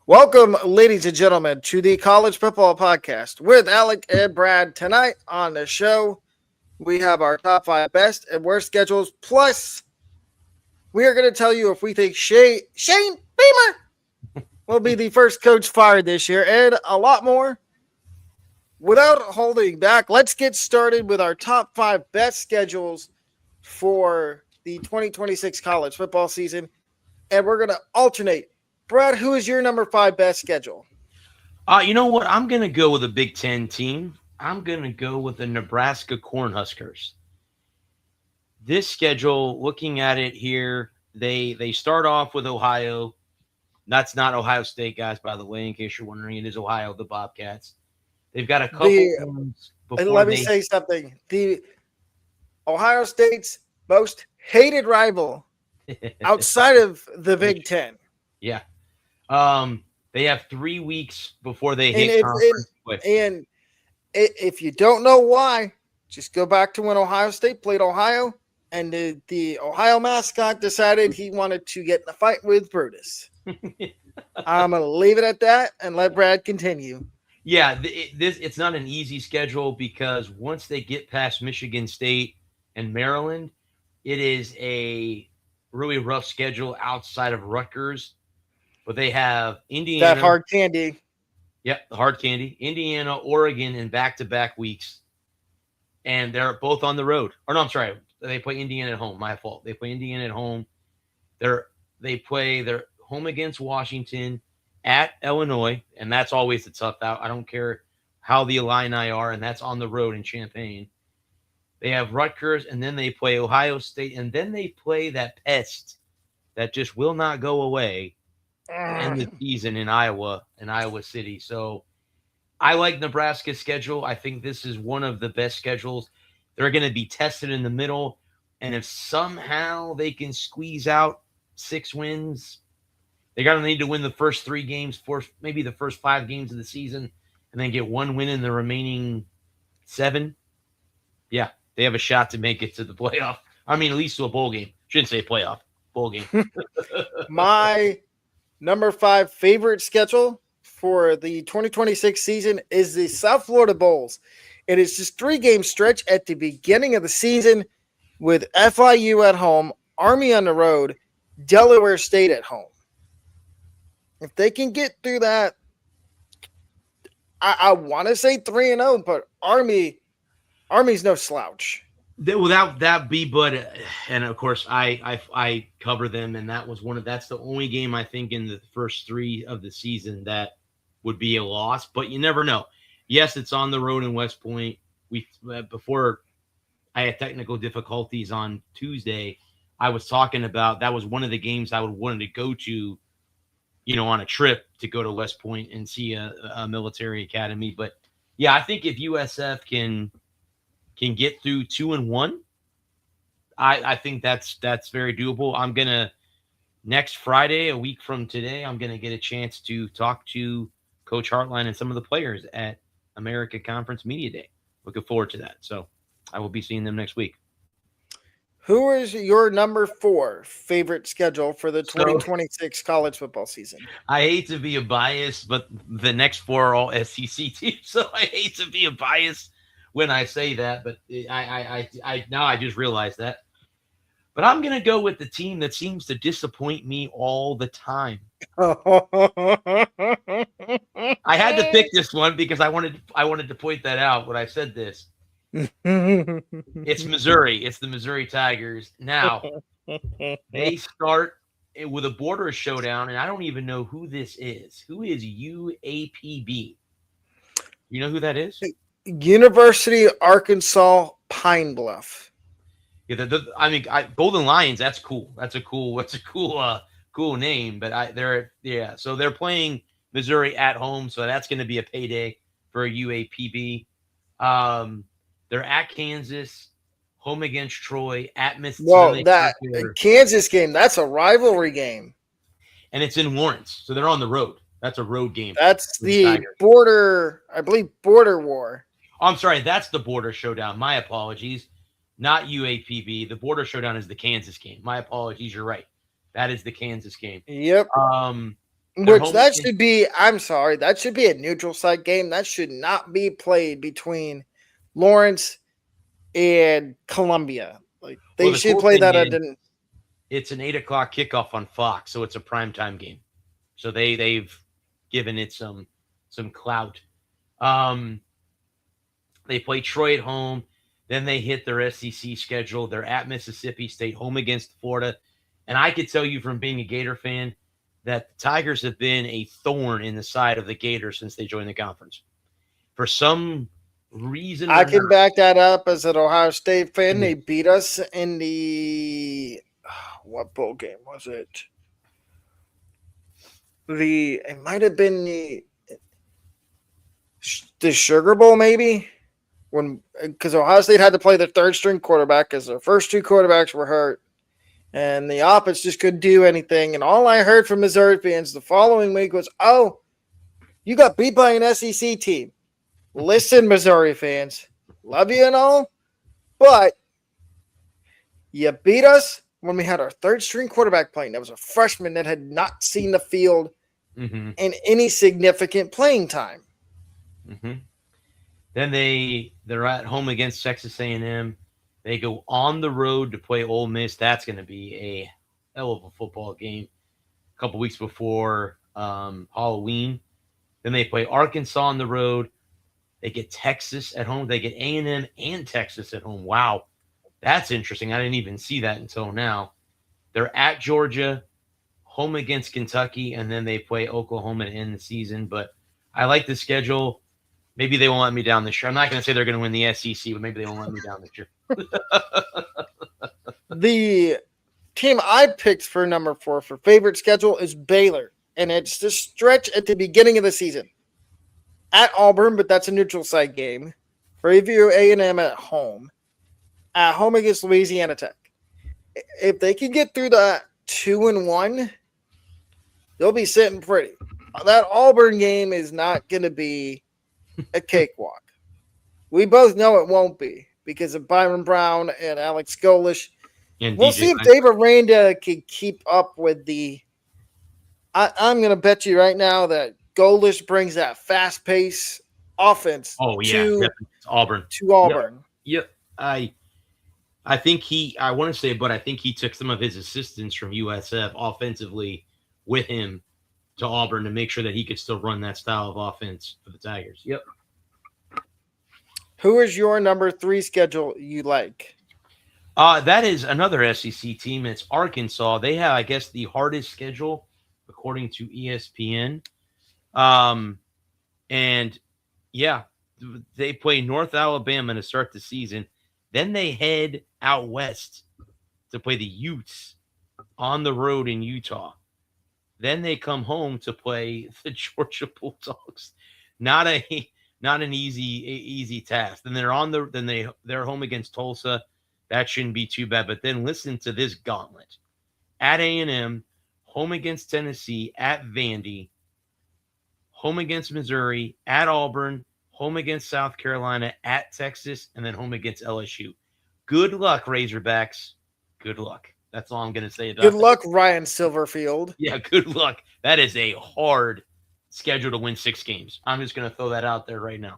Welcome, ladies and gentlemen, to the College Football Podcast with Alec and Brad. Tonight on the show, we have our top five best and worst schedules. Plus, we are going to tell you if we think Shane Beamer will be the first coach fired this year, and a lot more. Without holding back, let's get started with our top five best schedules for the 2026 college football season. And we're going to alternate. Brad, who is your number five best schedule? You know what? I'm going to go with a Big Ten team. I'm going to go with the Nebraska Cornhuskers. This schedule, looking at it here, they start off with Ohio. That's not Ohio State, guys, by the way, in case you're wondering. It is Ohio, the Bobcats. They've got a couple ones And before let me say something. The Ohio State's most hated rival outside of the Big Ten. Yeah. They have 3 weeks before they And hit conference play. And if you don't know why, just go back to when Ohio State played Ohio, and the Ohio mascot decided he wanted to get in a fight with Brutus. I'm going to leave it at that and let Brad continue. Yeah, it's not an easy schedule because once they get past Michigan State and Maryland, it is a really rough schedule outside of Rutgers. But they have Indiana. That hard candy. Yep, the hard candy. Indiana, Oregon in back-to-back weeks. And they're both on the road. Or no, I'm sorry. They play Indiana at home. My fault. They play Indiana at home. They're home against Washington, at Illinois, and that's always a tough out. I don't care how the Illini are, and that's on the road in Champaign. They have Rutgers, and then they play Ohio State, and then they play that pest that just will not go away in the season in Iowa City. So I like Nebraska's schedule. I think this is one of the best schedules. They're going to be tested in the middle, and if somehow they can squeeze out 6 wins, they're going to need to win the first 3 games, maybe the first 5 games of the season, and then get 1 win in the remaining 7. Yeah, they have a shot to make it to the playoff. I mean, at least to a bowl game. Shouldn't say playoff. Bowl game. My number 5 favorite schedule for the 2026 season is the South Florida Bowls. It is just 3-game stretch at the beginning of the season with FIU at home, Army on the road, Delaware State at home. If they can get through that, I want to say 3-0, but Army's no slouch. Without that but and of course I cover them, and that's the only game I think in the first 3 of the season that would be a loss, but you never know. Yes, it's on the road in West Point. Before I had technical difficulties on Tuesday, I was talking about that was one of the games I would wanted to go to, on a trip to go to West Point and see a military academy. But yeah, I think if USF can get through 2-1, I think that's very doable. I'm gonna next Friday, a week from today, I'm gonna get a chance to talk to Coach Hartline and some of the players at America Conference Media Day. Looking forward to that. So I will be seeing them next week. Who is your number 4 favorite schedule for the 2026 college football season? I hate to be a bias, but the next 4 are all SEC teams, so I hate to be a bias when I say that, but I now I just realized that. But I'm going to go with the team that seems to disappoint me all the time. I had to pick this one because I wanted to point that out when I said this. It's Missouri. It's the Missouri Tigers. Now, they start with a border showdown, and I don't even know who this is. Who is UAPB? You know who that is? University of Arkansas Pine Bluff. Yeah, Golden Lions. That's cool. That's a cool name. But so they're playing Missouri at home, so that's going to be a payday for UAPB. They're at Kansas, home against Troy, at Mississippi. Whoa, that Kansas game, that's a rivalry game. And it's in Lawrence, so they're on the road. That's a road game. That's the border, I believe, border war. Oh, I'm sorry, that's the border showdown. My apologies. Not UAPB. The border showdown is the Kansas game. My apologies, you're right. That is the Kansas game. Yep. Which that should be, I'm sorry, that should be a neutral site game. That should not be played between Lawrence and Columbia. Like they should play that at it's an 8:00 kickoff on Fox, so it's a primetime game. So they've given it some clout. They play Troy at home. Then they hit their SEC schedule. They're at Mississippi State, home against Florida. And I could tell you from being a Gator fan that the Tigers have been a thorn in the side of the Gators since they joined the conference. For some reason, I can back that up as an Ohio State fan. They beat us in the what bowl game was it? It might have been the Sugar Bowl, maybe. Because Ohio State had to play their third string quarterback because their first two quarterbacks were hurt. And the offense just couldn't do anything. And all I heard from Missouri fans the following week was, oh, you got beat by an SEC team. Listen, Missouri fans, love you and all, but you beat us when we had our third string quarterback playing. That was a freshman that had not seen the field in any significant playing time. Then they're at home against Texas A&M. They go on the road to play Ole Miss. That's going to be a hell of a football game. A couple weeks before Halloween. Then they play Arkansas on the road. They get Texas at home. They get A&M and Texas at home. Wow, that's interesting. I didn't even see that until now. They're at Georgia, home against Kentucky, and then they play Oklahoma to end the season. But I like the schedule. Maybe they won't let me down this year. I'm not going to say they're going to win the SEC, but maybe they won't let me down this year. The team I picked for number 4 for favorite schedule is Baylor, and it's the stretch at the beginning of the season. At Auburn, but that's a neutral site game. Preview A&M at home against Louisiana Tech. If they can get through that 2-1, they'll be sitting pretty. That Auburn game is not going to be a cakewalk. We both know it won't be because of Byron Brown and Alex Golish. And we'll see if Dave Aranda can keep up with the I'm going to bet you right now that Golish brings that fast-paced offense to Auburn. Yep. I think I want to say, but I think he took some of his assistants from USF offensively with him to Auburn to make sure that he could still run that style of offense for the Tigers. Yep. Who is your number 3 schedule you like? That is another SEC team. It's Arkansas. They have, I guess, the hardest schedule according to ESPN. And yeah, they play North Alabama to start the season. Then they head out west to play the Utes on the road in Utah. Then they come home to play the Georgia Bulldogs. Not an easy task. Then they're home against Tulsa. That shouldn't be too bad. But then listen to this gauntlet: at A&M, home against Tennessee, at Vandy, home against Missouri, at Auburn, home against South Carolina, at Texas, and then home against LSU. Good luck, Razorbacks. Good luck. That's all I'm going to say about Good luck, Ryan Silverfield. Yeah, good luck. That is a hard schedule to win 6 games. I'm just going to throw that out there right now.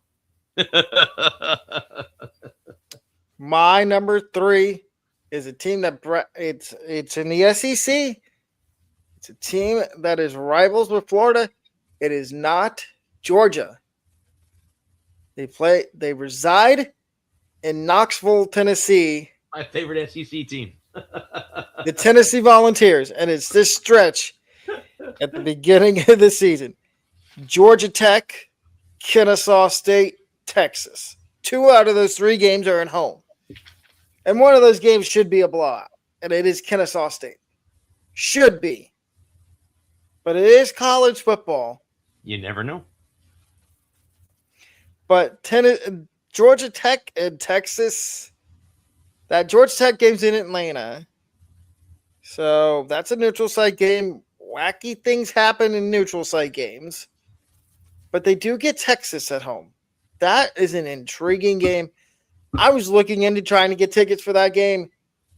My number 3 is a team that it's in the SEC. It's a team that is rivals with Florida. It is not Georgia. They reside in Knoxville, Tennessee. My favorite SEC team. The Tennessee Volunteers. And it's this stretch at the beginning of the season. Georgia Tech, Kennesaw State, Texas. 2 out of those 3 games are at home. And one of those games should be a blowout. And it is Kennesaw State. Should be. But it is college football. You never know. But Georgia Tech and Texas, that Georgia Tech game's in Atlanta. So that's a neutral site game. Wacky things happen in neutral site games. But they do get Texas at home. That is an intriguing game. I was looking into trying to get tickets for that game.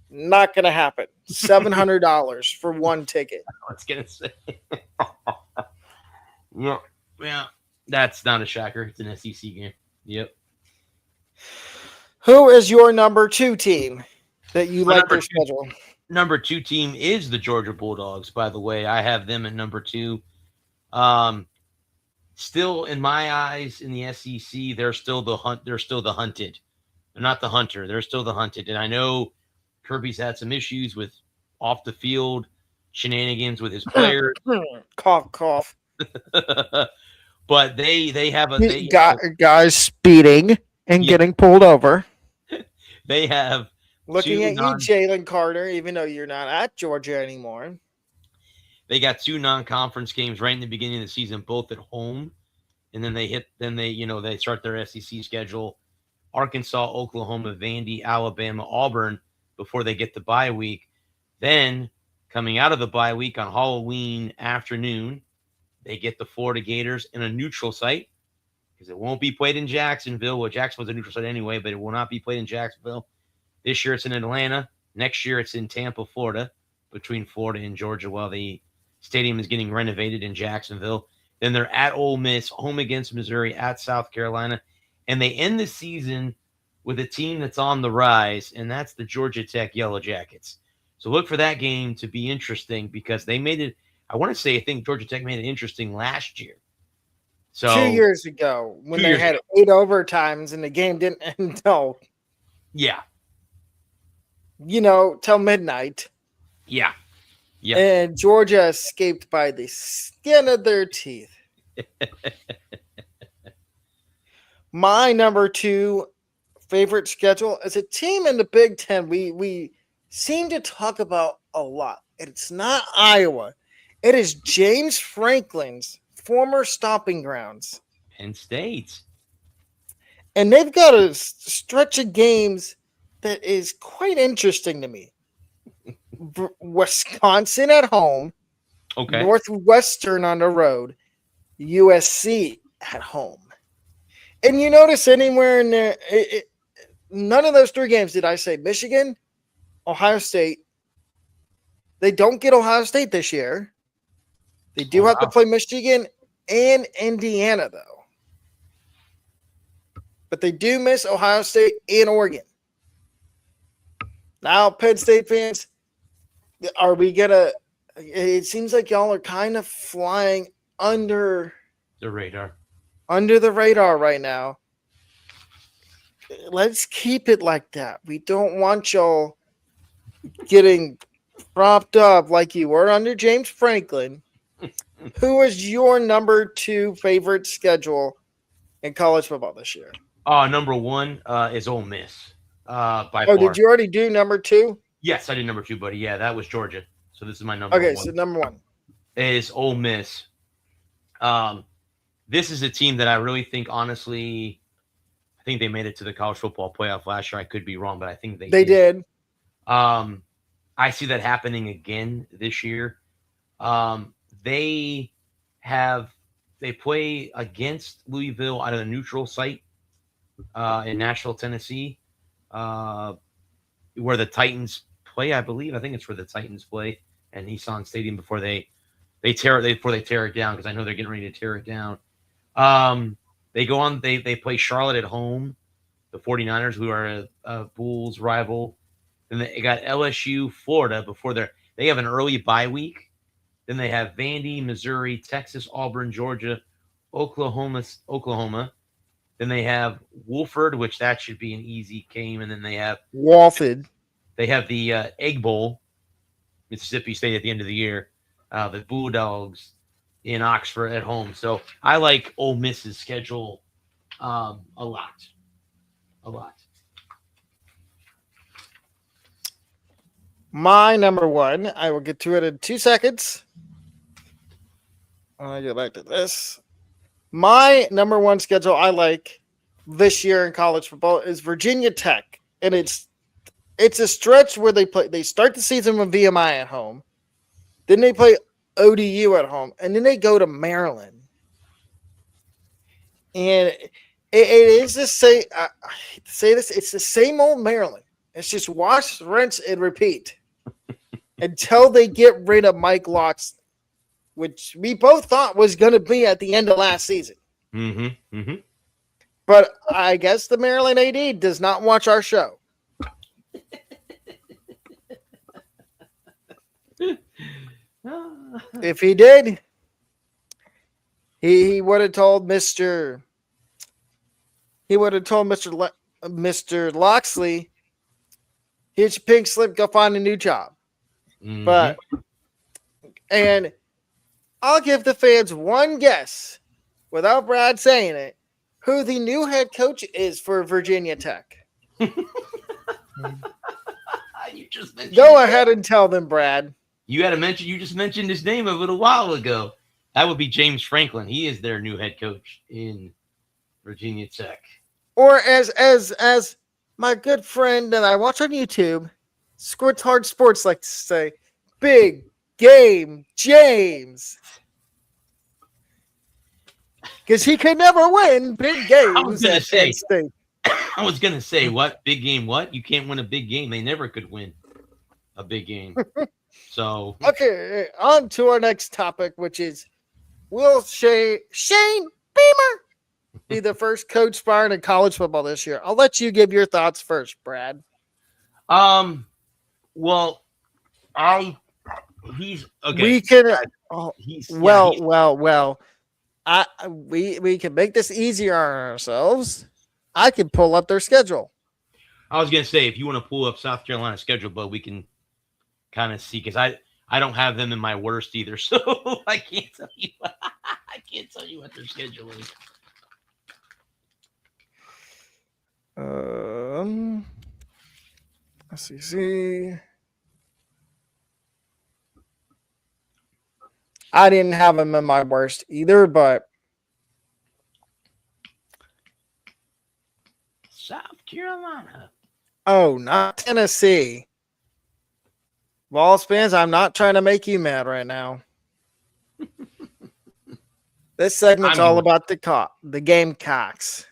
Not going to happen. $700 for one ticket. I was going to say. Yeah, yeah, that's not a shocker. It's an SEC game. Yep. Who is your number 2 team that you My like their schedule? number two team is the Georgia Bulldogs. By the way, I have them at number 2. Um, Still, in my eyes, in the SEC, they're still the hunt. They're still the hunted. They're not the hunter. They're still the hunted. And I know Kirby's had some issues with off the field shenanigans with his players, Cough, cough. but they have a they have, Guys speeding and yeah, getting pulled over. they have Looking two at you, non Jalen Carter, even though you're not at Georgia anymore. they got 2 non-conference games right in the beginning of the season, both at home, and then they start their SEC schedule: Arkansas, Oklahoma, Vandy, Alabama, Auburn before they get the bye week. Then coming out of the bye week on Halloween afternoon, they get the Florida Gators in a neutral site because it won't be played in Jacksonville. Well, Jacksonville's a neutral site anyway, but it will not be played in Jacksonville. This year it's in Atlanta. Next year it's in Tampa, Florida, between Florida and Georgia while the stadium is getting renovated in Jacksonville. Then they're at Ole Miss, home against Missouri, at South Carolina. And they end the season with a team that's on the rise, and that's the Georgia Tech Yellow Jackets. So look for that game to be interesting because they made it. I think Georgia Tech made it interesting last year. So 2 years ago, when they had 8 overtimes and the game didn't end till till midnight. Yeah. And Georgia escaped by the skin of their teeth. My number 2 favorite schedule is a team in the Big Ten we seem to talk about a lot. It's not Iowa. It is James Franklin's former stomping grounds. Penn State. And they've got a stretch of games that is quite interesting to me. Wisconsin at home. Okay. Northwestern on the road. USC at home. And you notice anywhere in there, none of those 3 games did I say Michigan, Ohio State. They don't get Ohio State this year. They do have to play Michigan and Indiana, though. But they do miss Ohio State and Oregon. Now, Penn State fans, are we going to – it seems like y'all are kind of flying under the radar. Under the radar right now. Let's keep it like that. We don't want y'all getting propped up like you were under James Franklin. Who is your number 2 favorite schedule in college football this year? Number 1 is Ole Miss. By far. Did you already do number 2? Yes, I did number 2, buddy. Yeah, that was Georgia. So this is my number 1. Okay, so number 1 is Ole Miss. This is a team that I really think, honestly, I think they made it to the college football playoff last year. I could be wrong, but I think they did. I see that happening again this year. They play against Louisville out of the neutral site in Nashville, Tennessee, where the Titans play. I believe. I think it's where the Titans play at Nissan Stadium before they tear it down, because I know they're getting ready to tear it down. They go on. They play Charlotte at home, the 49ers, who are a Bulls rival. Then they got LSU, Florida before they have an early bye week. Then they have Vandy, Missouri, Texas, Auburn, Georgia, Oklahoma. Then they have Wofford, which that should be an easy game. And then they have Wofford. They have the Egg Bowl, Mississippi State at the end of the year. The Bulldogs in Oxford at home. So I like Ole Miss's schedule a lot. My number 1, I will get to it in 2 seconds. I'll get back to this. My number 1 schedule I like this year in college football is Virginia Tech. And it's a stretch where they start the season with VMI at home. Then they play ODU at home. And then they go to Maryland. And it is the same. I hate to say this. It's the same old Maryland. It's just wash, rinse, and repeat until they get rid of Mike Locksley. which we both thought was going to be at the end of last season. Mm-hmm. Mm-hmm. But I guess the Maryland AD does not watch our show. If he did, he would have told Mr. Mr. Loxley, here's your pink slip, go find a new job. Mm-hmm. But and I'll give the fans one guess, without Brad saying it, who the new head coach is for Virginia Tech. You just mentioned Go ahead and tell them, Brad. You just mentioned his name a little while ago. That would be James Franklin. He is their new head coach in Virginia Tech. Or as my good friend that I watch on YouTube, Squirts Hard Sports, like to say, Big Game James. Because he could never win big games at Penn State. I was going to say, what? Big game what? You can't win a big game. They never could win a big game. So okay, on to our next topic, which is, will Shane Beamer be the first coach fired in college football this year? I'll let you give your thoughts first, Brad. Well, he's okay. We can we can make this easier on ourselves. I can pull up their schedule. I was gonna say, if you want to pull up South Carolina's schedule, but we can kind of see, because I don't have them in my worst either, so I can't tell you. I can't tell you what their schedule is. SEC. I didn't have them in my worst either, but South Carolina. Oh, not Tennessee. Vols fans, I'm not trying to make you mad right now. This segment's all about the Gamecocks.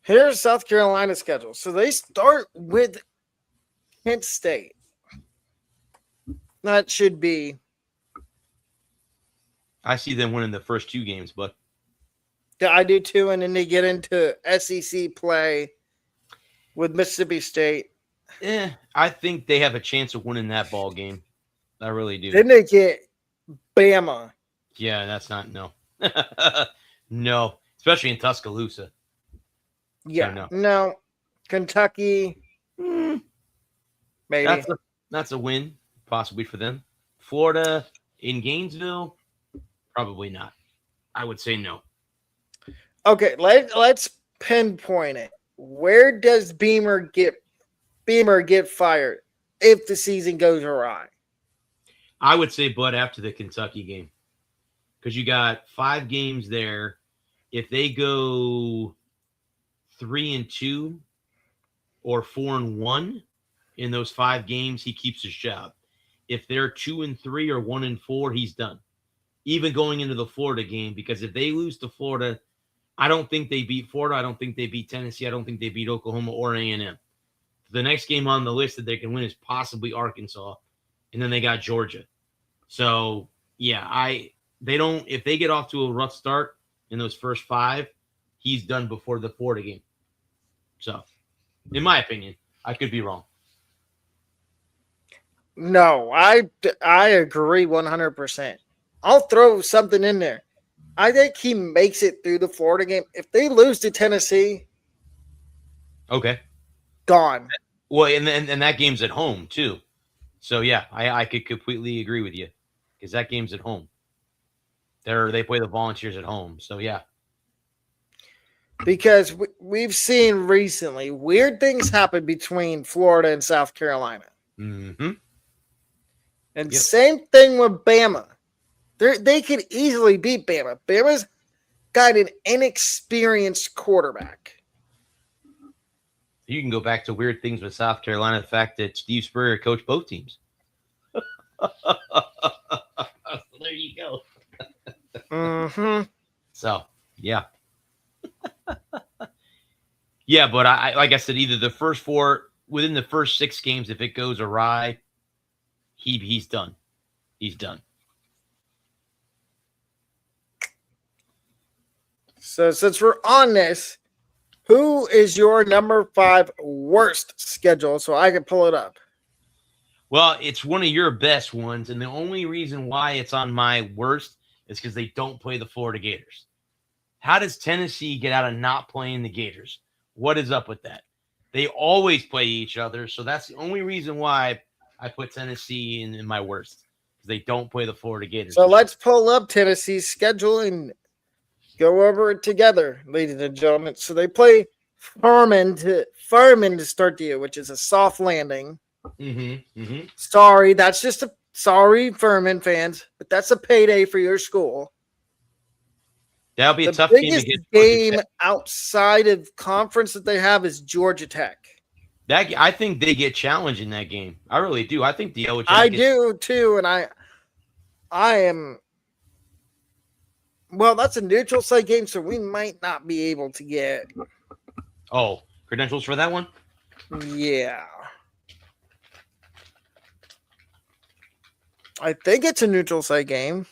Here's South Carolina's schedule. So they start with Kent State. That should be. I see them winning the first two games, but. Yeah, I do too. And then they get into SEC play with Mississippi State. I think they have a chance of winning that ball game. I really do. Then they get Bama. Yeah, that's not, no. No, especially in Tuscaloosa. Yeah, so no. Kentucky, maybe. That's a win, possibly for them. Florida in Gainesville, probably not. I would say no. Okay, let's pinpoint it. Where does Beamer get fired if the season goes awry? I would say, Bud, after the Kentucky game, because you got 5 games there. If they go 3-2 or 4-1 in those 5 games, he keeps his job. If they're 2-3 or 1-4, he's done. Even going into the Florida game, because if they lose to Florida, I don't think they beat Florida. I don't think they beat Tennessee. I don't think they beat Oklahoma or A&M. The next game on the list that they can win is possibly Arkansas, and then they got Georgia. So yeah, if they get off to a rough start in those first 5, he's done before the Florida game. So, in my opinion, I could be wrong. No, I agree 100%. I'll throw something in there. I think he makes it through the Florida game. If they lose to Tennessee, okay, gone. Well, and that game's at home too. So yeah, I could completely agree with you, because that game's at home. They play the Volunteers at home. So yeah. Because we've seen recently weird things happen between Florida and South Carolina. Mm-hmm. And same thing with Bama. They could easily beat Bama. Bama's got an inexperienced quarterback. You can go back to weird things with South Carolina. The fact that Steve Spurrier coached both teams. There you go. Mm-hmm. So, yeah. Yeah, but I like I said, either the first four within the first 6 games, if it goes awry, he's done. He's done. So since we're on this, who is your number 5 worst schedule? So I can pull it up. Well, it's one of your best ones, and the only reason why it's on my worst is because they don't play the Florida Gators. How does Tennessee get out of not playing the Gators? What is up with that? They always play each other, so that's the only reason why I put Tennessee in my worst, because they don't play the Florida Gators. So let's pull up Tennessee's schedule and go over it together, ladies and gentlemen. So they play Furman to start the year, which is a soft landing. Sorry, that's just a sorry, Furman fans, but that's a payday for your school. That'll be a the tough biggest game outside of conference that they have is Georgia Tech. I think they get challenged in that game. I really do. I think the Georgia I do too, and I am. Well, that's a neutral site game, so we might not be able to get. Oh, credentials for that one? Yeah. I think it's a neutral site game.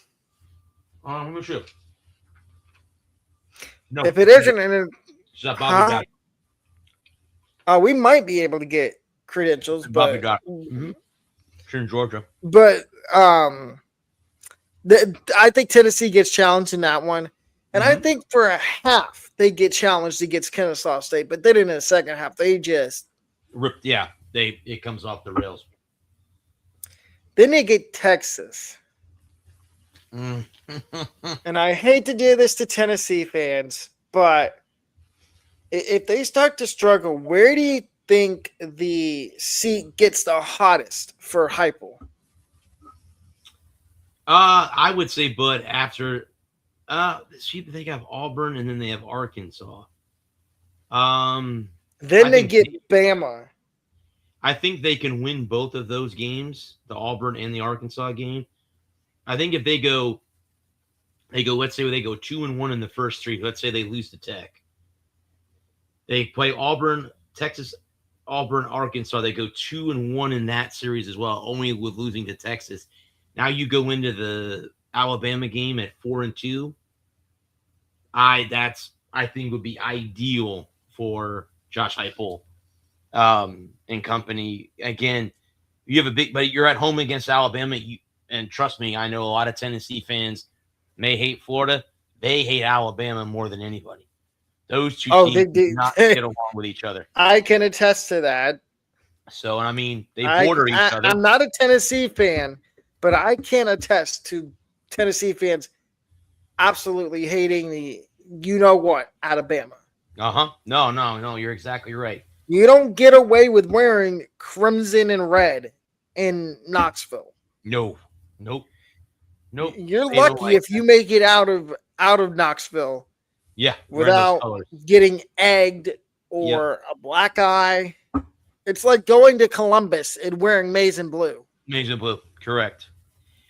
Let me see. No, if it isn't, and we might be able to get credentials, but sure in Georgia. But I think Tennessee gets challenged in that one, and I think for a half they get challenged against Kennesaw State, but then in the second half they just ripped. Yeah, it comes off the rails. Then they get Texas. And I hate to do this to Tennessee fans, but if they start to struggle, where do you think the seat gets the hottest for Heupel? I would say, Bud, after they have Auburn and then they have Arkansas. Then they get Bama. I think they can win both of those games, the Auburn and the Arkansas game. I think if they go, let's say they go 2-1 in the first 3. Let's say they lose to Tech. They play Auburn, Texas, Auburn, Arkansas. They go 2-1 in that series as well, only with losing to Texas. Now you go into the Alabama game at 4-2. I think would be ideal for Josh Heupel and company. Again, you have but you're at home against Alabama. And trust me, I know a lot of Tennessee fans may hate Florida. They hate Alabama more than anybody. Those two teams do not get along with each other. I can attest to that. So, I mean, they border each other. I'm not a Tennessee fan, but I can attest to Tennessee fans absolutely hating the you-know-what Alabama. No, you're exactly right. You don't get away with wearing crimson and red in Knoxville. Nope. You're lucky if you make it out of Knoxville. Yeah, without getting egged or a black eye. It's like going to Columbus and wearing maize and blue. Maize and blue, correct.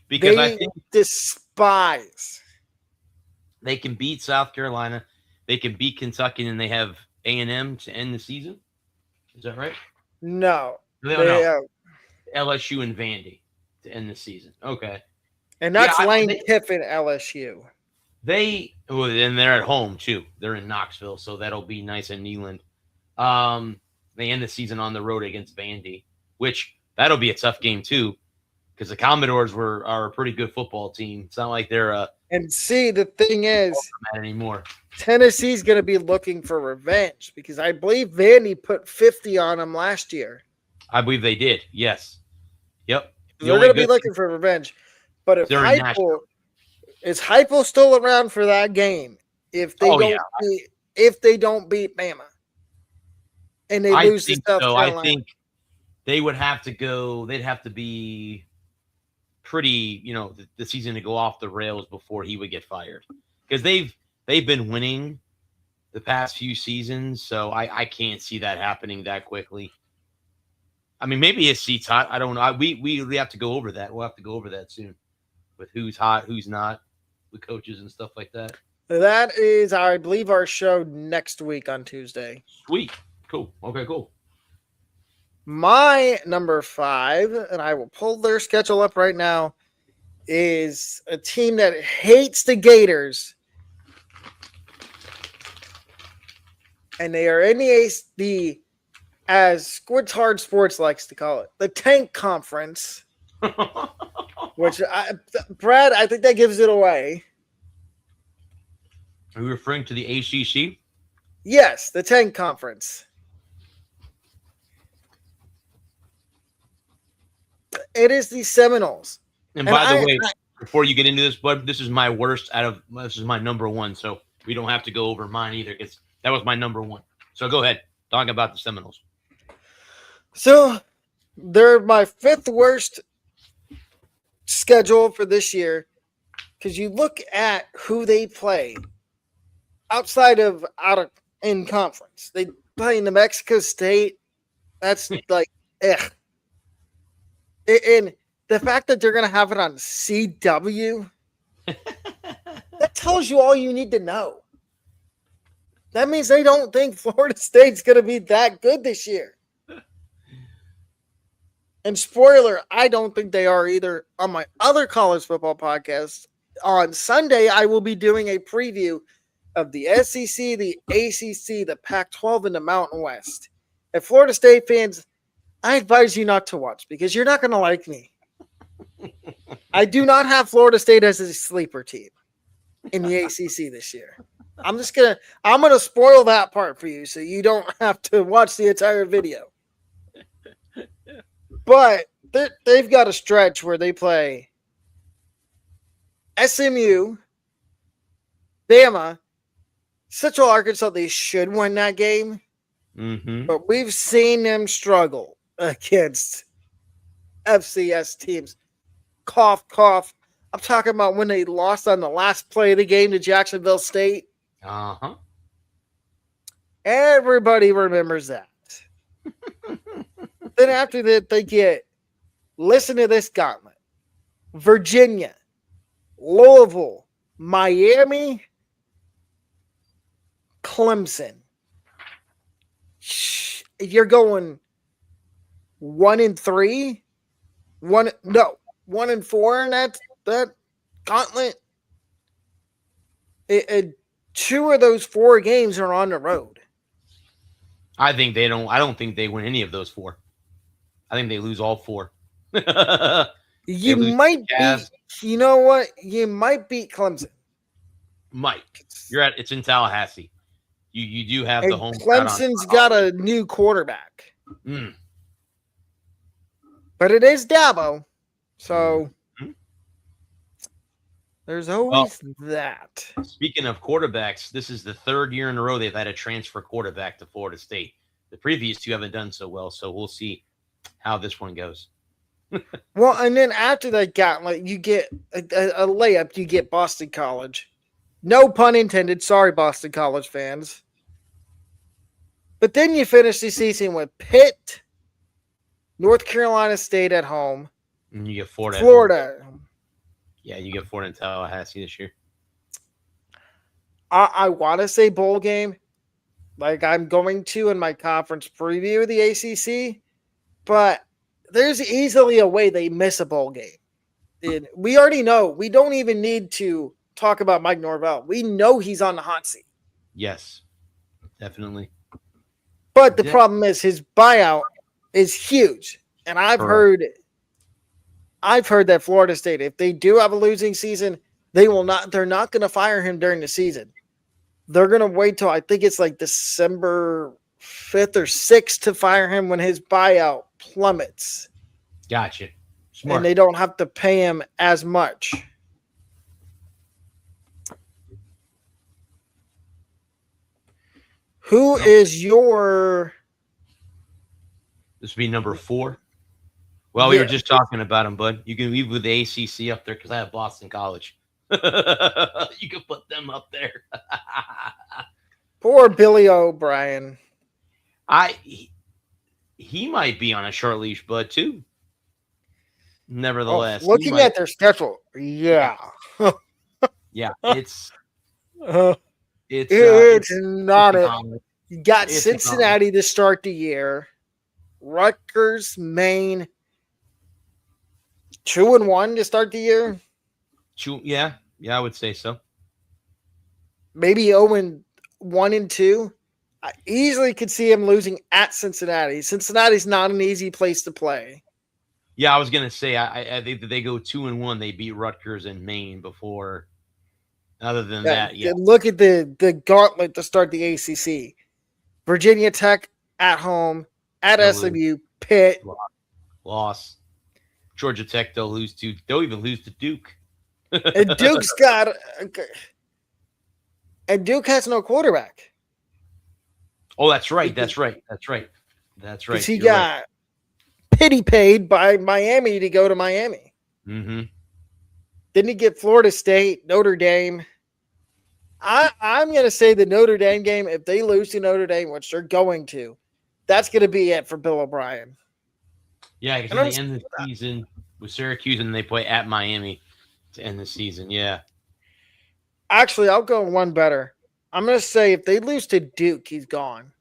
Because I think despise. They can beat South Carolina. They can beat Kentucky, and they have A&M to end the season. Is that right? No. They have LSU and Vandy to end the season. Okay. And that's Lane Kiffin, LSU. And they're at home too. They're in Knoxville, so that'll be nice in Neyland. They end the season on the road against Vandy, which that'll be a tough game too, because the Commodores are a pretty good football team. It's not like they're and see, the thing is anymore. Tennessee's going to be looking for revenge because I believe Vandy put 50 on them last year. I believe they did. Yes. Yep. They're going to be looking for revenge. But if is Heupel still around for that game? If they don't beat Bama and they lose to South Carolina, I think they would have to go. They'd have to be pretty, the season to go off the rails before he would get fired, because they've been winning the past few seasons. So I can't see that happening that quickly. I mean, maybe his seat's hot. I don't know. We have to go over that. We'll have to go over that soon with who's hot, who's not, with coaches and stuff like that. That is, I believe, our show next week on Tuesday. Sweet. Cool. Okay, cool. My number 5, and I will pull their schedule up right now, is a team that hates the Gators. And they are in the as Squid's Hard Sports likes to call it, the Tank Conference. Which, Brad, I think that gives it away. Are you referring to the ACC? Yes, the Tank Conference. It is the Seminoles. And by the way, before you get into this, bud, this is my worst this is my number 1, so we don't have to go over mine either, because that was my number 1. So go ahead, talk about the Seminoles. So they're my 5th worst schedule for this year, because you look at who they play outside of in conference. They play New Mexico State. That's like, and the fact that they're going to have it on CW, that tells you all you need to know. That means they don't think Florida State's going to be that good this year. And spoiler, I don't think they are either. On my other college football podcast, on Sunday, I will be doing a preview of the SEC, the ACC, the Pac-12, and the Mountain West. And Florida State fans, I advise you not to watch because you're not going to like me. I do not have Florida State as a sleeper team in the ACC this year. I'm gonna spoil that part for you so you don't have to watch the entire video. But they've got a stretch where they play SMU, Bama, Central Arkansas. They should win that game. Mm-hmm. But we've seen them struggle against FCS teams. Cough, cough. I'm talking about when they lost on the last play of the game to Jacksonville State. Uh-huh. Everybody remembers that. Then after that, they get, listen to this gauntlet: Virginia, Louisville, Miami, Clemson. You're going 1-3, 1-4 in that gauntlet. Two of those 4 games are on the road. I don't think they win any of those 4. I think they lose all 4. You might beat, you know what? You might beat Clemson. Mike, it's in Tallahassee. You do have the home. Clemson's got a new quarterback. Mm. But it is Dabo. So there's always that. Speaking of quarterbacks, this is the 3rd year in a row they've had a transfer quarterback to Florida State. The previous 2 haven't done so well, so we'll see how this one goes. Well, and then after that gauntlet, you get a layup. You get Boston College. No pun intended. Sorry, Boston College fans. But then you finish the season with Pitt, North Carolina State at home. And you get Florida. Yeah, you get Florida in Tallahassee this year. I want to say bowl game, like I'm going to in my conference preview of the ACC, but there's easily a way they miss a bowl game. And we already know. We don't even need to talk about Mike Norvell. We know he's on the hot seat. Yes, definitely. But the problem is his buyout is huge. And I've heard that Florida State, if they do have a losing season, they're not going to fire him during the season. They're going to wait till I think it's like December 5th or 6th to fire him when his buyout plummets. Gotcha. Smart. And they don't have to pay him as much. Who is your... This would be number 4. Well, we were just talking about him, bud. You can leave with the ACC up there because I have Boston College. You can put them up there. Poor Billy O'Brien. He might be on a short leash, bud, too. Nevertheless. Looking at their schedule, yeah. Yeah, it's It's It's it's not a it. gauntlet. You got It's a gauntlet. Cincinnati to start the year. Rutgers, Maine, 2-1 to start the year. Yeah, I would say so. Maybe 0-1-2. I easily could see him losing at Cincinnati. Cincinnati's not an easy place to play. Yeah, I was gonna say I think that they go 2-1. They beat Rutgers and Maine before. Other than that, yeah, Look at the gauntlet to start the ACC. Virginia Tech at home, at they'll lose. SMU, Pitt. Loss. Georgia Tech they'll lose to. They'll even lose to Duke. And Duke's got and Duke has no quarterback. Oh, that's right. That's right. Because he got pity paid by Miami to go to Miami. Mm-hmm. Didn't he get Florida State, Notre Dame? I'm going to say the Notre Dame game, if they lose to Notre Dame, which they're going to, that's going to be it for Bill O'Brien. Yeah, because they end the season with Syracuse and they play at Miami to end the season. Yeah. Actually, I'll go one better. I'm going to say if they lose to Duke, he's gone.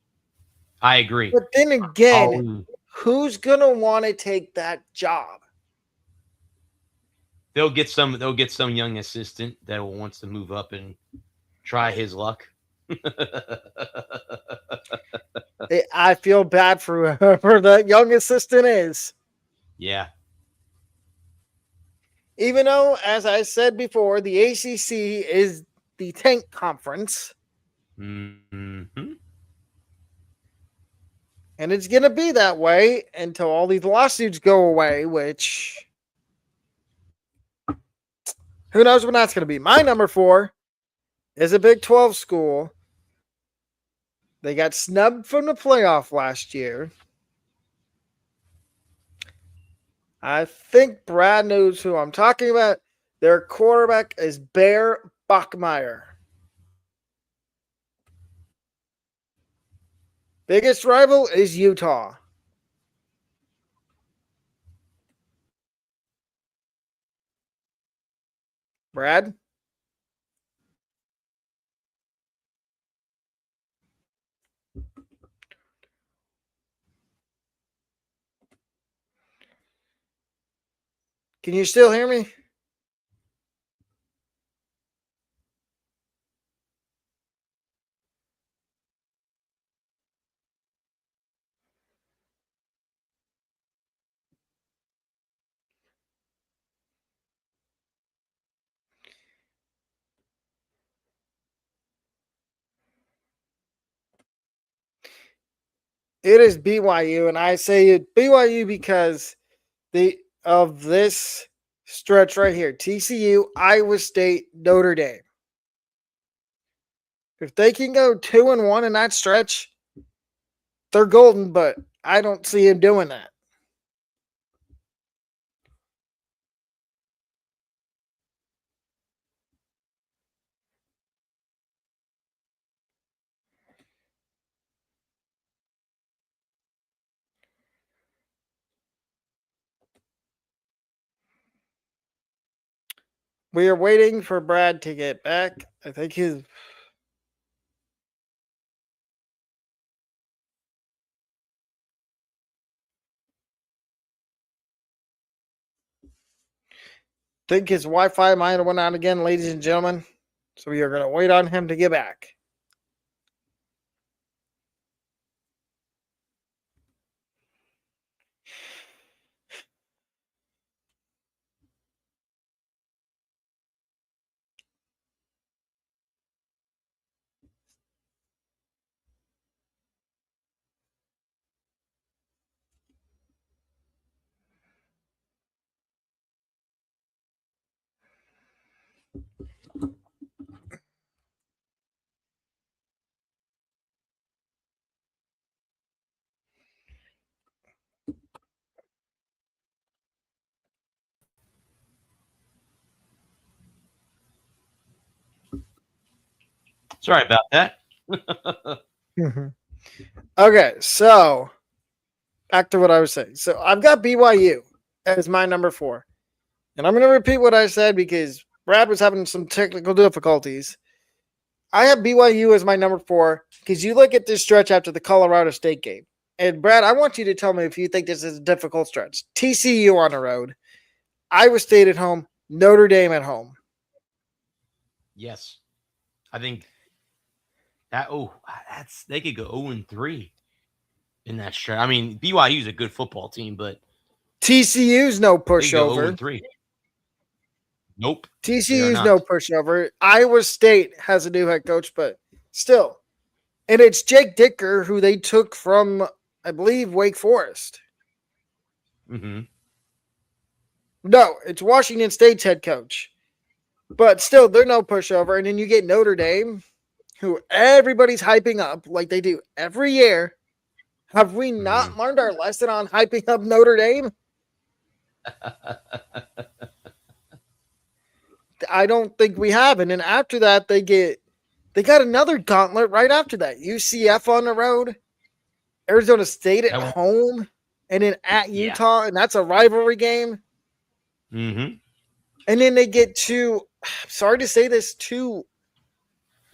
I agree. But then again, who's going to want to take that job? They'll get some young assistant that wants to move up and try his luck. I feel bad for whoever that young assistant is. Yeah. Even though, as I said before, the ACC is the tank conference. Mm-hmm. And it's going to be that way until all these lawsuits go away, which who knows when that's going to be. My number 4 is a Big 12 school. They got snubbed from the playoff last year. I think Brad knows who I'm talking about. Their quarterback is Bear Bachmeier. Biggest rival is Utah. Brad? Can you still hear me? It is BYU, and I say it BYU because of this stretch right here. TCU, Iowa State, Notre Dame. If they can go 2-1 in that stretch, they're golden, but I don't see him doing that. We are waiting for Brad to get back. I think he's. Think his Wi-Fi might have went out again, ladies and gentlemen. So we are going to wait on him to get back. Sorry about that. Okay, so back to what I was saying. So I've got BYU as my number 4. And I'm going to repeat what I said because Brad was having some technical difficulties. I have BYU as my number 4 because you look at this stretch after the Colorado State game. And Brad, I want you to tell me if you think this is a difficult stretch. TCU on the road, Iowa State at home, Notre Dame at home. Yes. I think they could go 0-3 in that stretch. I mean, BYU is a good football team, but TCU's no they could go pushover. 0-3. Nope. TCU's no pushover. Iowa State has a new head coach, but still. And it's Jake Dicker, who they took from, I believe, Wake Forest. Mm-hmm. No, it's Washington State's head coach. But still, they're no pushover. And then you get Notre Dame, who everybody's hyping up like they do every year. Have we not learned our lesson on hyping up Notre Dame? I don't think we have. And then after that, they got another gauntlet right after that. UCF on the road, Arizona State at home, and then at Utah, and that's a rivalry game. Mm-hmm. And then they get sorry to say this,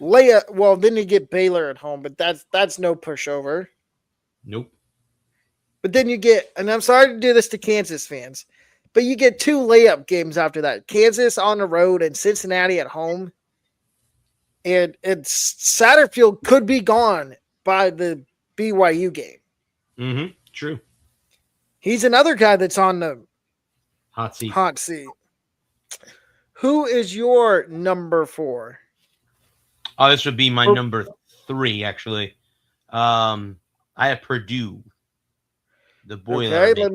layup. Well, then you get Baylor at home, but that's no pushover. Nope. But then you get, and I'm sorry to do this to Kansas fans, but you get 2 layup games after that. Kansas on the road and Cincinnati at home. And Satterfield could be gone by the BYU game. Mm-hmm. True. He's another guy that's on the hot seat. Who is your number 4? Oh, this would be my number 3, actually. I have Purdue. The boy. Okay, let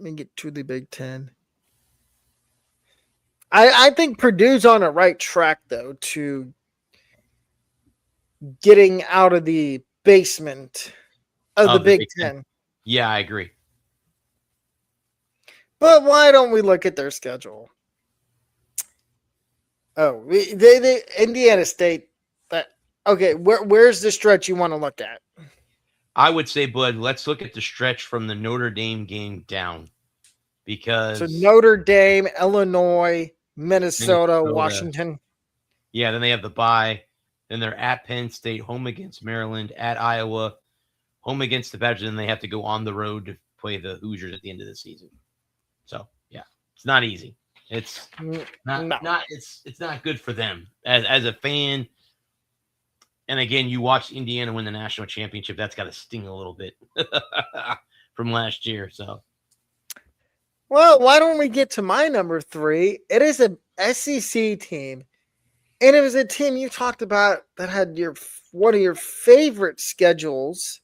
me get to the Big Ten. I think Purdue's on the right track, though, to getting out of the basement of the Big Ten. Yeah, I agree. But why don't we look at their schedule? Oh, they Indiana State. Okay, where's the stretch you want to look at? I would say, Bud, let's look at the stretch from the Notre Dame game down. Because so Notre Dame, Illinois, Minnesota, Washington. Yeah, then they have the bye. Then they're at Penn State, home against Maryland, at Iowa, home against the Badgers, and they have to go on the road to play the Hoosiers at the end of the season. So, yeah, it's not easy. It's it's not good for them as a fan. And again, you watched Indiana win the national championship. That's got to sting a little bit from last year. So, well, why don't we get to my number 3? It is an SEC team, and it was a team you talked about that had one of your favorite schedules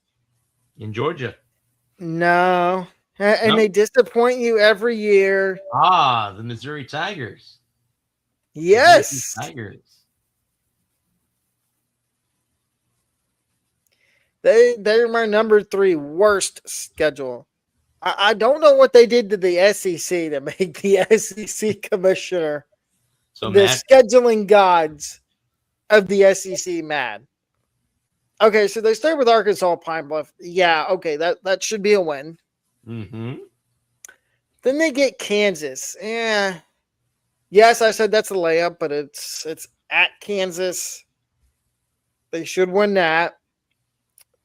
in Georgia. No, and they disappoint you every year. The Missouri Tigers. Yes, Tigers. They're my number 3 worst schedule. I don't know what they did to the SEC to make the SEC commissioner, the scheduling gods of the SEC, mad. Okay, so they start with Arkansas Pine Bluff. Yeah, okay, that should be a win. Mm-hmm. Then they get Kansas. Yeah. Yes, I said that's a layup, but it's at Kansas. They should win that.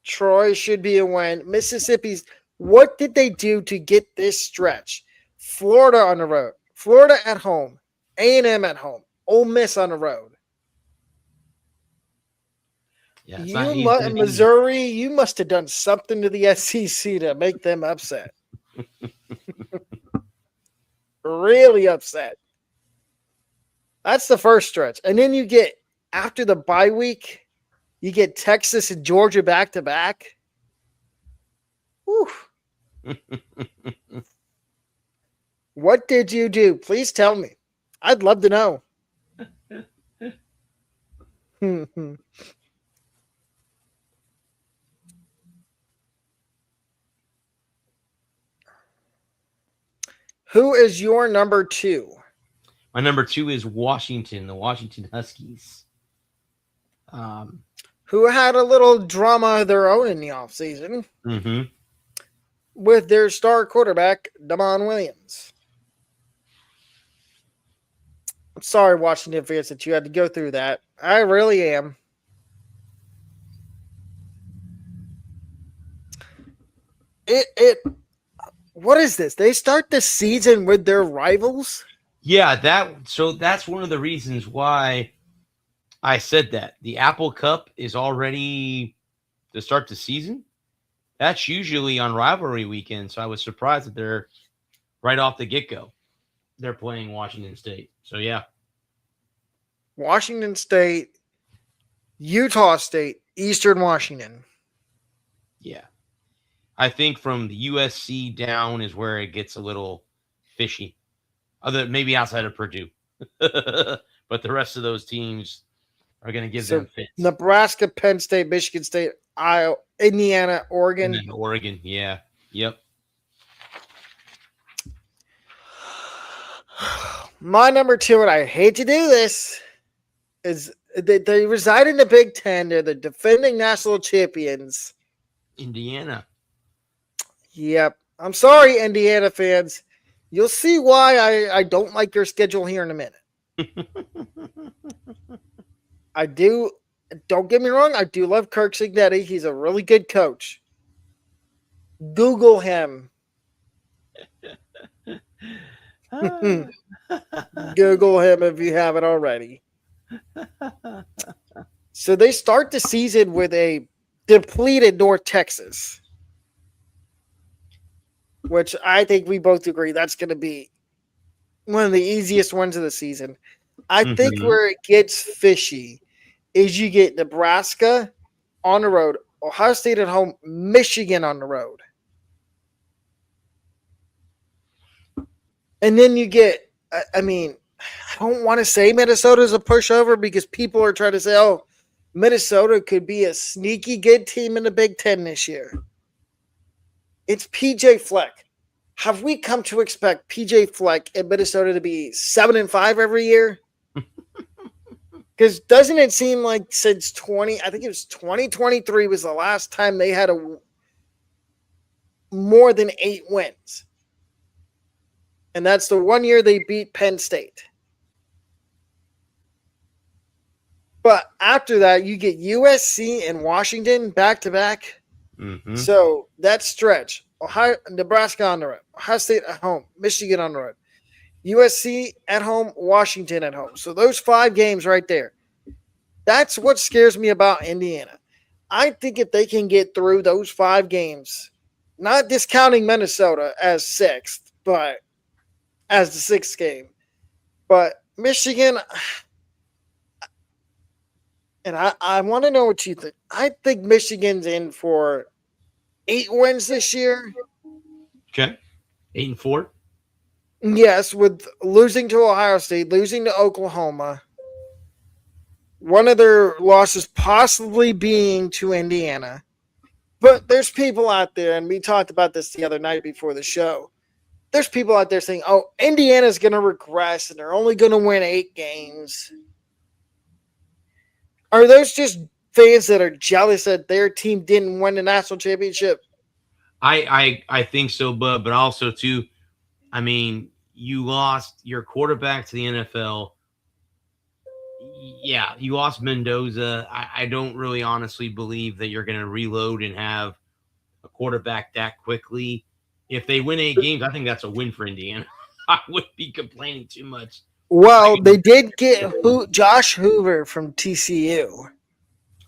Troy should be a win. Mississippi's. What did they do to get this stretch? Florida on the road. Florida at home. A&M at home. Ole Miss on the road. Yeah, Missouri, you must have done something to the SEC to make them upset. Really upset. That's the first stretch. And then you get, after the bye week, you get Texas and Georgia back-to-back. Whew. What did you do? Please tell me. I'd love to know. Who is your number 2? My number 2 is Washington, the Washington Huskies. Who had a little drama of their own in the offseason. Mm-hmm. With their star quarterback, Damon Williams. I'm sorry, Washington fans, that you had to go through that. I really am. It what is this? They start the season with their rivals? Yeah, that's one of the reasons why I said that. The Apple Cup is already to start the season. That's usually on rivalry weekend, so I was surprised that they're right off the get-go. They're playing Washington State. So yeah. Washington State, Utah State, Eastern Washington. Yeah. I think from the USC down is where it gets a little fishy. Other maybe outside of Purdue. But the rest of those teams are going to give them fits. Nebraska, Penn State, Michigan State, Iowa, Indiana, Oregon. And then Oregon, yeah. Yep. My number 2, and I hate to do this, is they reside in the Big Ten. They're the defending national champions. Indiana. Yep. I'm sorry, Indiana fans. You'll see why I don't like your schedule here in a minute. I do. Don't get me wrong. I do love Kirk Cignetti. He's a really good coach. Google him. Google him if you haven't already. So they start the season with a depleted North Texas, which I think we both agree that's going to be one of the easiest ones of the season. I think where it gets fishy is you get Nebraska on the road, Ohio State at home, Michigan on the road. And then you get, I don't want to say Minnesota's a pushover because people are trying to say, oh, Minnesota could be a sneaky good team in the Big Ten this year. It's PJ Fleck. Have we come to expect PJ Fleck and Minnesota to be 7-5 every year? Because doesn't it seem like since 2023 was the last time they had more than 8 wins? And that's the one year they beat Penn State. But after that, you get USC and Washington back-to-back. Mm-hmm. So that stretch, Nebraska on the road, Ohio State at home, Michigan on the road, USC at home, Washington at home. So those 5 games right there. That's what scares me about Indiana. I think if they can get through those 5 games, not discounting Minnesota as 6th, but as the 6th game. But Michigan, and I want to know what you think. I think Michigan's in for 8 wins this year. Okay. 8-4. Yes, with losing to Ohio State, losing to Oklahoma. One of their losses possibly being to Indiana. But there's people out there, and we talked about this the other night before the show. There's people out there saying, oh, Indiana's going to regress and they're only going to win 8 games. Are those just fans that are jealous that their team didn't win the national championship? I think so, but also too, I mean, you lost your quarterback to the NFL. Yeah, you lost Mendoza. I don't really honestly believe that you're going to reload and have a quarterback that quickly. If they win 8 games, I think that's a win for Indiana. I wouldn't be complaining too much. Well, they did get Josh Hoover from TCU.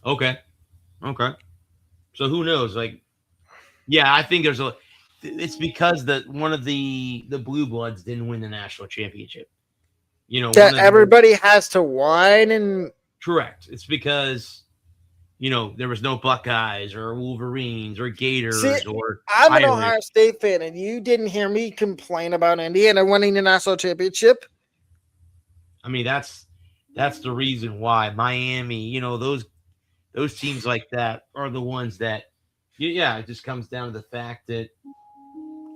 Okay. So who knows? Like, yeah, I think it's because one of the Blue Bloods didn't win the national championship. You know, that everybody has to whine and correct. It's because there was no Buckeyes or Wolverines or Gators. I'm an Ohio State fan, and you didn't hear me complain about Indiana winning the national championship. I mean, that's the reason why Miami, those teams like that are the ones that, it just comes down to the fact that.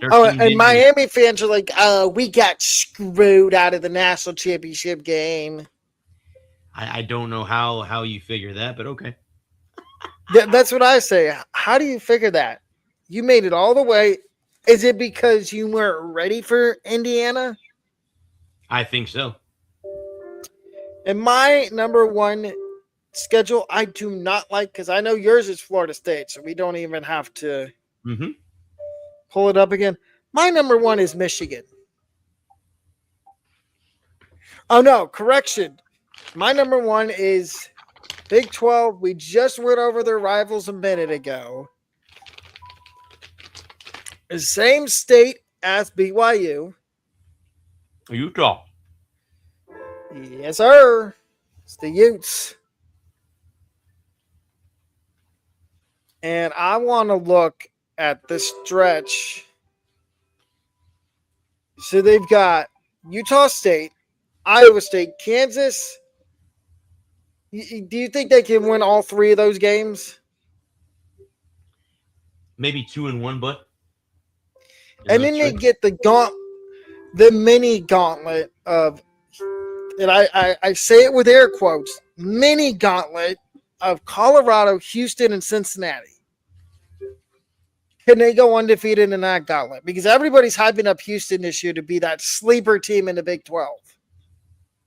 And Miami fans are like, we got screwed out of the national championship game. I don't know how you figure that, but okay. That's what I say. How do you figure that? You made it all the way. Is it because you weren't ready for Indiana? I think so. And my number 1 schedule I do not like, because I know yours is Florida State, so we don't even have to pull it up again. My number one is Michigan. Oh, no, correction. My number one is Big 12. We just went over their rivals a minute ago. The same state as BYU. Utah. Yes, sir. It's the Utes. And I want to look at the stretch. So they've got Utah State, Iowa State, Kansas. Do you think they can win all three of those games? Maybe 2-1, but. And then they get the mini gauntlet of, and I say it with air quotes, mini gauntlet of Colorado, Houston, and Cincinnati. Can they go undefeated in that gauntlet? Because everybody's hyping up Houston this year to be that sleeper team in the Big 12.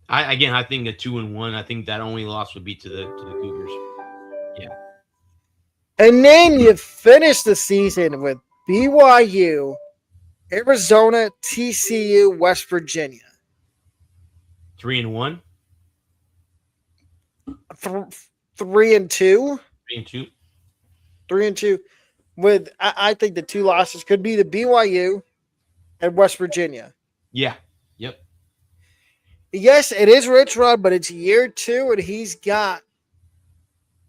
I think a 2-1. I think that only loss would be to the Cougars. Yeah. And then you finish the season with BYU, Arizona, TCU, West Virginia. 3-1. 3-2. 3-2. 3-2. With I think the two losses could be the BYU and West Virginia. Yeah. Yep. Yes, it is Rich Rod, but it's year 2, and he's got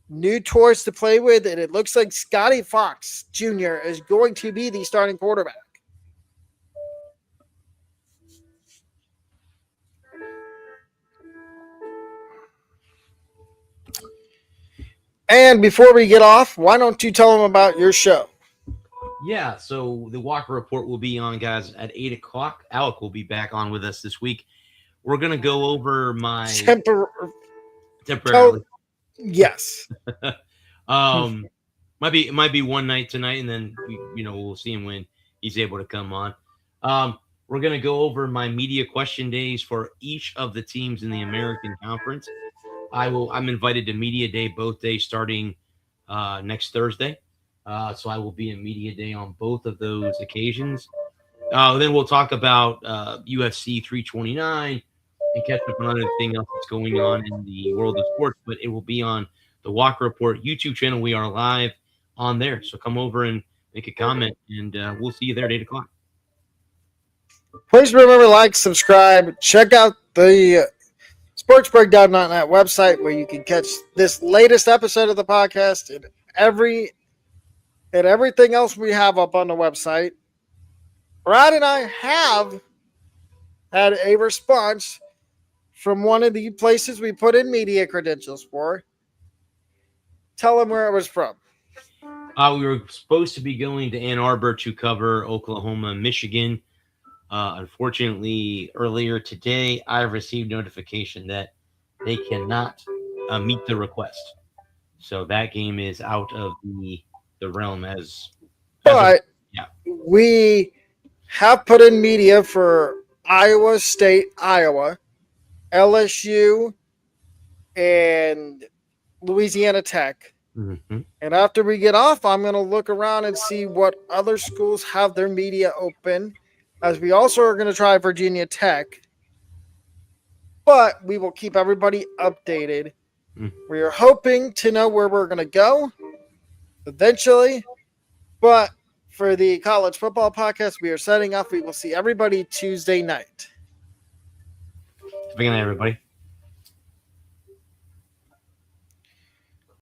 new toys to play with, and it looks like Scotty Fox Jr. is going to be the starting quarterback. And before we get off, why don't you tell them about your show? Yeah, so the Walker Report will be on, guys, at 8 o'clock. Alec will be back on with us this week. We're going to go over my... Temporarily. Yes. Might be one night tonight, and then we'll see him when he's able to come on. We're going to go over my media question days for each of the teams in the American Conference. I'm invited to media day both days starting next Thursday. So I will be in media day on both of those occasions. Then we'll talk about UFC 329 and catch up on everything else that's going on in the world of sports. But it will be on the Walker Report YouTube channel. We are live on there. So come over and make a comment, and we'll see you there at 8 o'clock. Please remember, like, subscribe. Check out the sportsbreakdown.net website where you can catch this latest episode of the podcast and everything else we have up on the website. Brad and I have had a response from one of the places we put in media credentials for. Tell them where it was from. We were supposed to be going to Ann Arbor to cover Oklahoma, Michigan. Unfortunately, earlier today, I received notification that they cannot meet the request. So that game is out of the realm we have put in media for Iowa State, Iowa, LSU, and Louisiana Tech. Mm-hmm. And after we get off, I'm going to look around and see what other schools have their media open, as we also are going to try Virginia Tech. But we will keep everybody updated. We are hoping to know where we're going to go eventually. But for the college football podcast, we are setting off. We will see everybody Tuesday night. Good night, everybody.